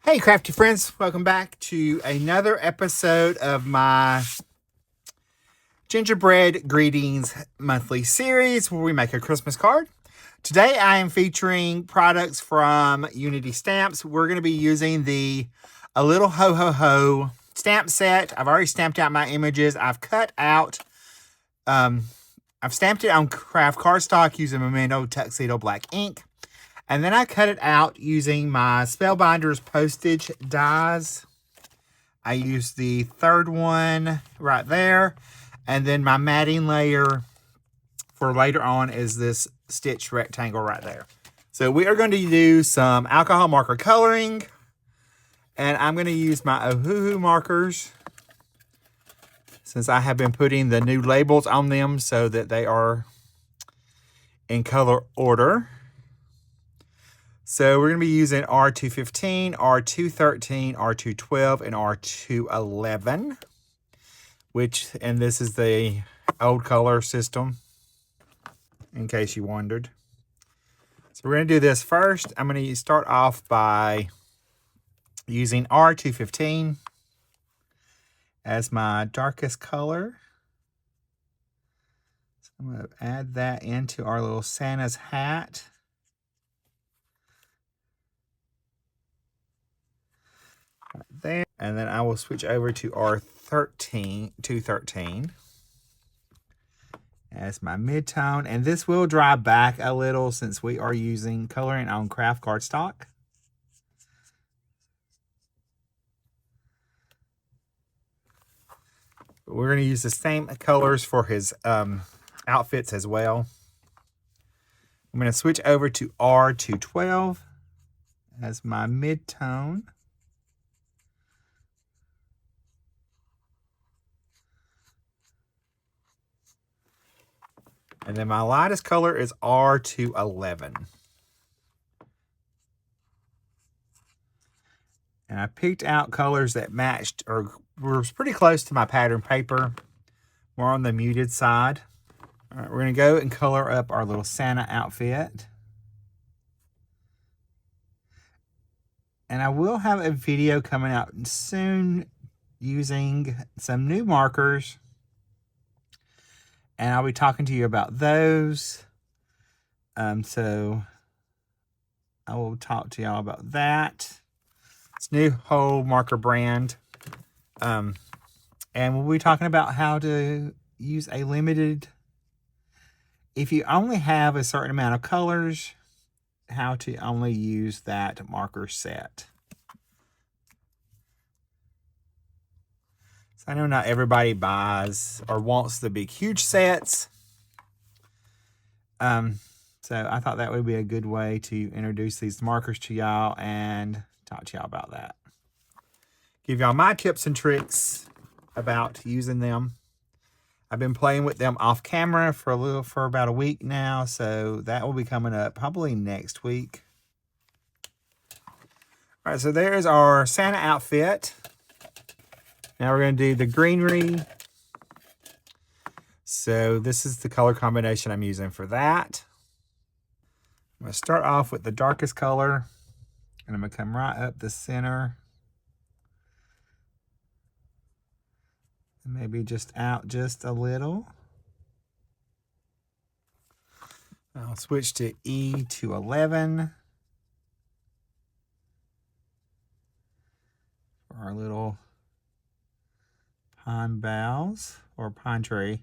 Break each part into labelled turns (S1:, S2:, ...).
S1: Hey, crafty friends, welcome back to another episode of my Gingerbread Greetings monthly series where we make a Christmas card. Today I am featuring products from Unity Stamps. We're going to be using the A Little Ho Ho Ho stamp set. I've already stamped out my images. I've cut out, I've stamped it on Kraft cardstock using Memento Tuxedo Black Ink. And then I cut it out using my Spellbinders postage dies. I used the third one right there. And then my matting layer for later on is this stitched rectangle right there. So we are going to do some alcohol marker coloring. And I'm going to use my Ohuhu markers, since I have been putting the new labels on them so that they are in color order. So we're going to be using R215, R213, R212, and R211, and this is the old color system, in case you wondered. So we're going to do this first. I'm going to start off by using R215 as my darkest color. So I'm going to add that into our little Santa's hat. There, and then I will switch over to R213 as my mid-tone, and this will dry back a little since we are using coloring on Kraft cardstock. But we're going to use the same colors for his outfits as well. I'm going to switch over to R212 as my mid-tone. And then my lightest color is R211. And I picked out colors that matched or were pretty close to my pattern paper, more on the muted side. All right, we're going to go and color up our little Santa outfit. And I will have a video coming out soon using some new markers, and I'll be talking to you about those. So I will talk to y'all about that. It's new whole marker brand. And we'll be talking about how to use a limited, if you only have a certain amount of colors, how to only use that marker set. So I know not everybody buys or wants the big, huge sets. So I thought that would be a good way to introduce these markers to y'all and talk to y'all about that. Give y'all my tips and tricks about using them. I've been playing with them off camera for about a week now, so that will be coming up probably next week. All right, so there's our Santa outfit. Now we're going to do the greenery. So this is the color combination I'm using for that. I'm going to start off with the darkest color, and I'm going to come right up the center. Maybe just out just a little. I'll switch to E211 for our little pine boughs or pine tree.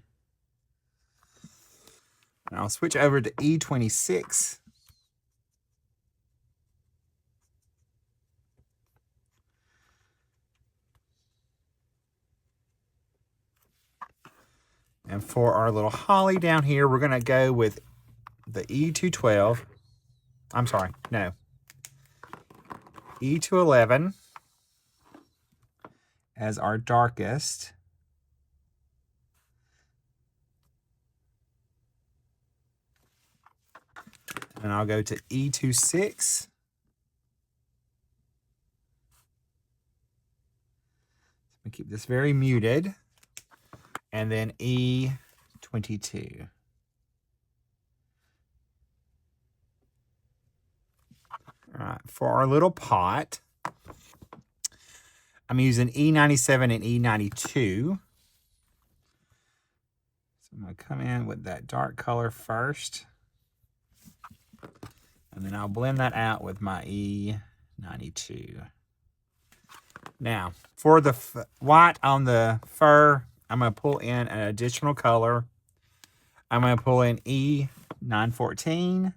S1: And I'll switch over to E26. And for our little holly down here, we're going to go with the E212. I'm sorry, no. E211 as our darkest. And I'll go to E26. So keep this very muted. And then E22. All right, for our little pot, I'm using E97 and E92. So I'm going to come in with that dark color first. And then I'll blend that out with my E92. Now, for the white on the fur, I'm going to pull in an additional color. I'm going to pull in E914.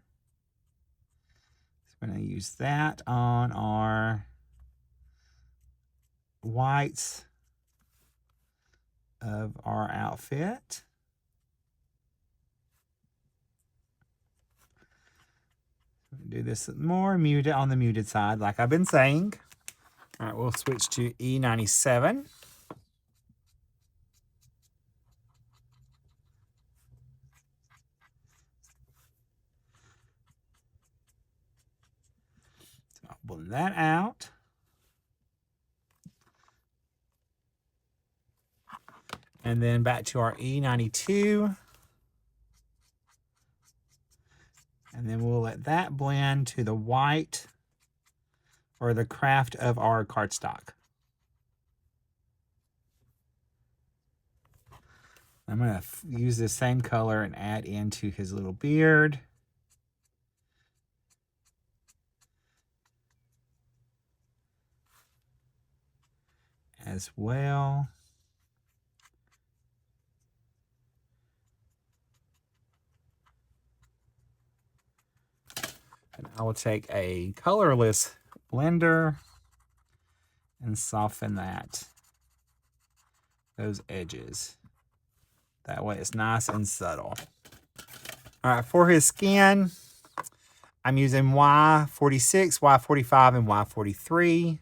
S1: I'm going to use that on our whites of our outfit. Do this more muted on the muted side, like I've been saying. All right, we'll switch to E97. So I'll blend that out. And then back to our E92. And then we'll let that blend to the white or the Kraft of our cardstock. I'm going to use the same color and add into his little beard. As well. And I will take a colorless blender and soften those edges. That way it's nice and subtle. All right, for his skin, I'm using Y46, Y45, and Y43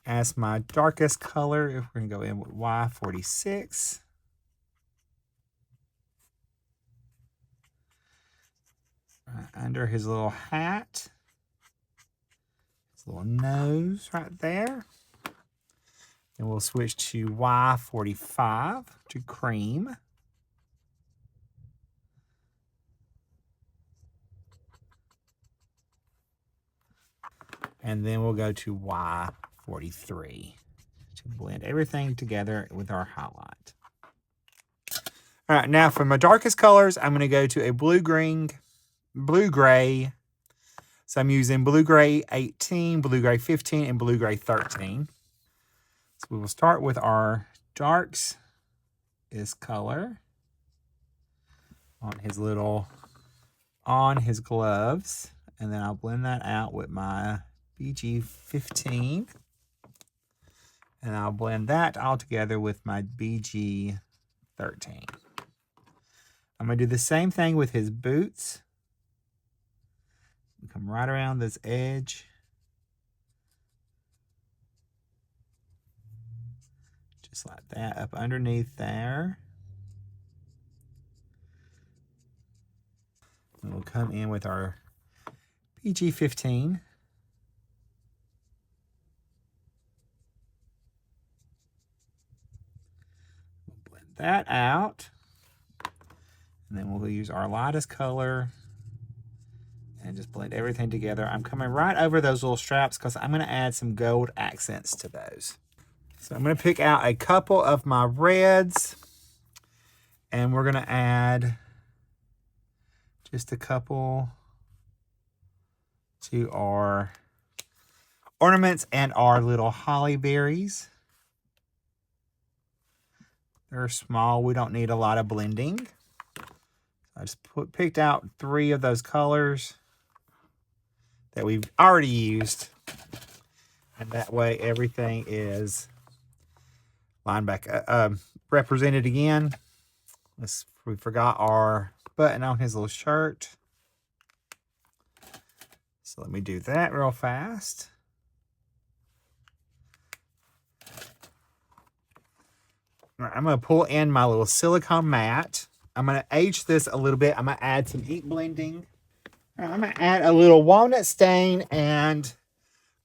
S1: as my darkest color. If we're gonna go in with Y46. Right under his little hat, his little nose right there. And we'll switch to Y45 to cream. And then we'll go to Y43 to blend everything together with our highlight. All right, now for my darkest colors, I'm going to go to a blue-gray. So I'm using blue-gray 18, blue-gray 15, and blue-gray 13. So we will start with our darks is color on his gloves. And then I'll blend that out with my BG15. And I'll blend that all together with my BG13. I'm going to do the same thing with his boots. Come right around this edge. Just like that, up underneath there. And we'll come in with our PG-15. We'll blend that out. And then we'll use our lightest color and just blend everything together. I'm coming right over those little straps because I'm going to add some gold accents to those. So I'm going to pick out a couple of my reds, and we're going to add just a couple to our ornaments and our little holly berries. They're small. We don't need a lot of blending. I just picked out 3 of those colors that we've already used. And that way everything is lined back, represented again. We forgot our button on his little shirt. So let me do that real fast. All right, I'm going to pull in my little silicone mat. I'm going to age this a little bit. I'm going to add some ink blending. All right, I'm going to add a little walnut stain and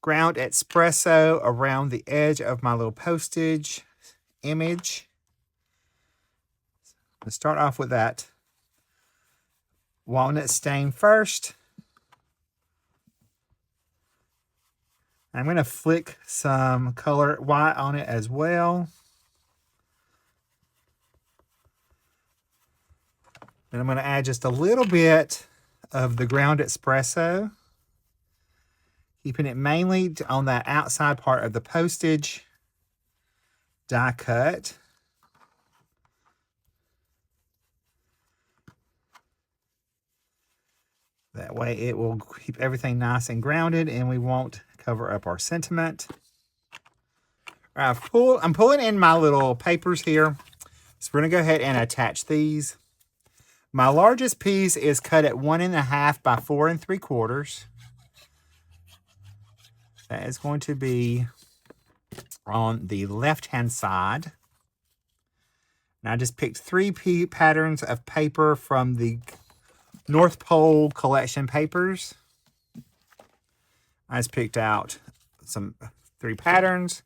S1: ground espresso around the edge of my little postage image. Let's start off with that walnut stain first. I'm going to flick some color white on it as well. And I'm going to add just a little bit of the ground espresso, keeping it mainly on that outside part of the postage die cut. That way it will keep everything nice and grounded and we won't cover up our sentiment. I'm pulling in my little papers here. So we're going to go ahead and attach these. My largest piece is cut at 1.5 by 4 3/4. That is going to be on the left-hand side. And I just picked 3 patterns of paper from the North Pole collection papers. I just picked out 3 patterns.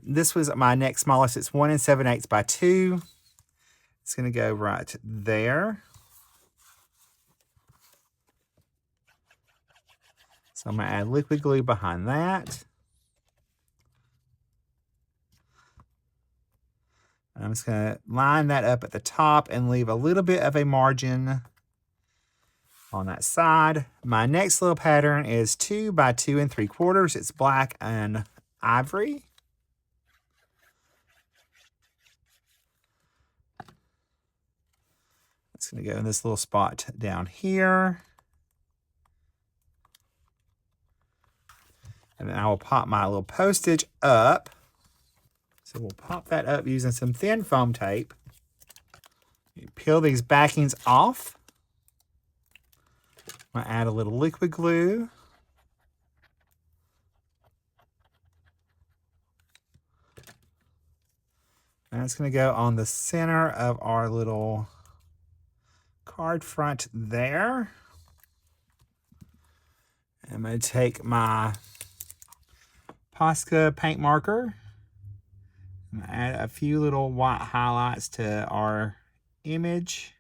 S1: This was my next smallest. It's 1 7/8 by 2. It's going to go right there. So I'm going to add liquid glue behind that. I'm just going to line that up at the top and leave a little bit of a margin on that side. My next little pattern is 2 by 2 3/4. It's black and ivory. It's going to go in this little spot down here. And then I will pop my little postage up. So we'll pop that up using some thin foam tape. You peel these backings off. I'm going to add a little liquid glue. And it's going to go on the center of our little card front there. I'm going to take my Posca paint marker and add a few little white highlights to our image.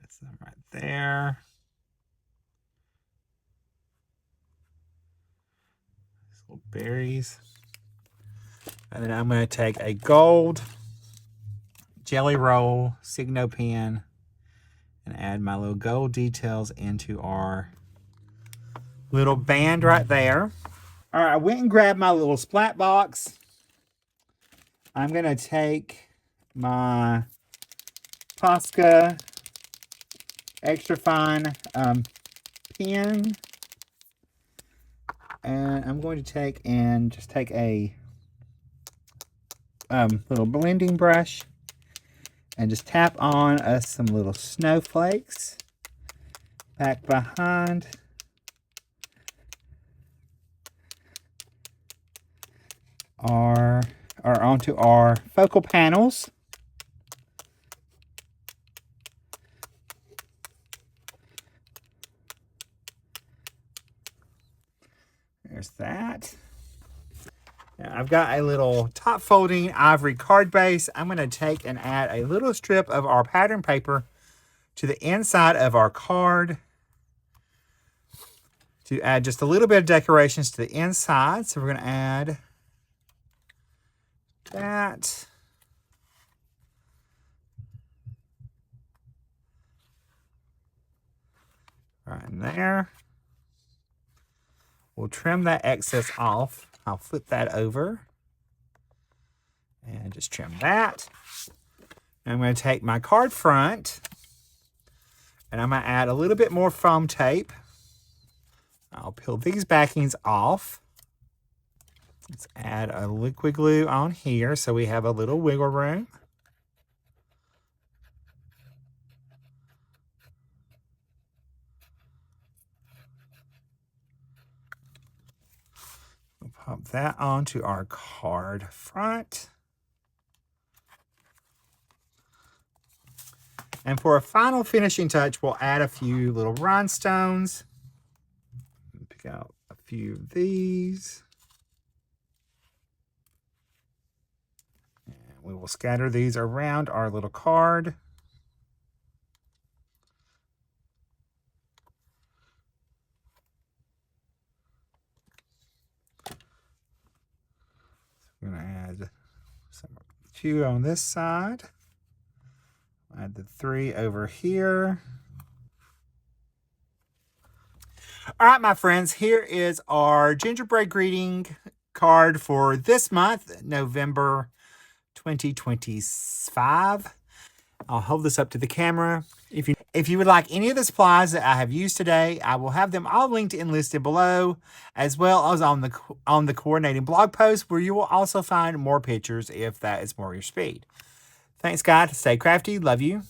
S1: That's them right there. These little berries. And then I'm going to take a gold Jelly Roll Signo pen and add my little gold details into our little band right there. All right, I went and grabbed my little splat box. I'm going to take my Posca extra fine pen, and I'm going to take a little blending brush and just tap on some little snowflakes back behind. Or onto our focal panels. There's that. Now I've got a little top folding ivory card base. I'm going to take and add a little strip of our pattern paper to the inside of our card to add just a little bit of decorations to the inside. So we're going to add that. Right in there. We'll trim that excess off. I'll flip that over and just trim that. I'm going to take my card front and I'm going to add a little bit more foam tape. I'll peel these backings off. Let's add a liquid glue on here so we have a little wiggle room. We'll pop that onto our card front. And for a final finishing touch, we'll add a few little rhinestones. Pick out a few of these. And We will scatter these around our little card. I'm going to add two on this side. Add the 3 over here. All right, my friends, here is our gingerbread greeting card for this month, November 2025. I'll hold this up to the camera. If you would like any of the supplies that I have used today, I will have them all linked and listed below, as well as on the coordinating blog post, where you will also find more pictures if that is more your speed. Thanks, guys. Stay crafty. Love you.